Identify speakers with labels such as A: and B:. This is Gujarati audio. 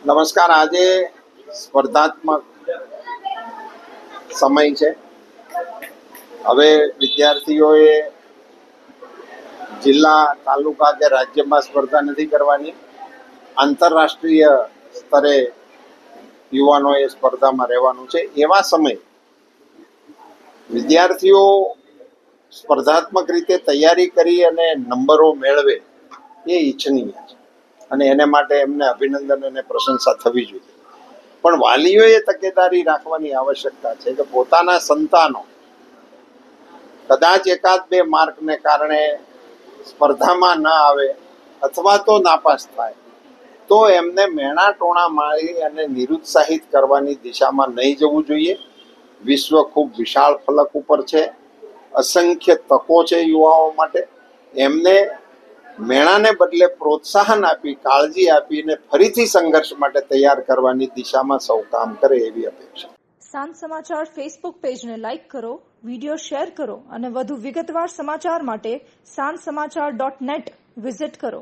A: નમસ્કાર. આજે સ્પર્ધાત્મક સમય છે. હવે વિદ્યાર્થીઓએ જિલ્લા, તાલુકા કે રાજ્યમાં સ્પર્ધા નથી કરવાની. આંતરરાષ્ટ્રીય સ્તરે યુવાનોએ સ્પર્ધામાં રહેવાનું છે. એવા સમયે વિદ્યાર્થીઓ સ્પર્ધાત્મક રીતે તૈયારી કરી અને નંબરો મેળવે એ ઈચ્છનીય છે અને એને માટે એમને અભિનંદન અને પ્રશંસા થવી જોઈએ. પણ વાલીઓએ તકેદારી રાખવાની આવશ્યકતા છે કે પોતાના સંતાનો કદાચ એકાદ બે માર્કને કારણે સ્પર્ધામાં ન આવે અથવા તો નાપાસ થાય તો એમને મેણા ટોણા મારી અને નિરુત્સાહિત કરવાની દિશામાં નહીં જવું જોઈએ. વિશ્વ ખૂબ વિશાળ ફલક ઉપર છે. અસંખ્ય તકો છે યુવાઓ માટે. એમને મેણાને બદલે પ્રોત્સાહન આપી, કાળજી આપીને ફરીથી સંઘર્ષ માટે તૈયાર કરવાની દિશામાં સૌ કામ કરે એવી અપેક્ષા.
B: સાંજ સમાચાર ફેસબુક પેજને લાઇક કરો, વિડીયો શેર કરો અને વધુ વિગતવાર સમાચાર માટે sanssamachar.net વિઝિટ કરો.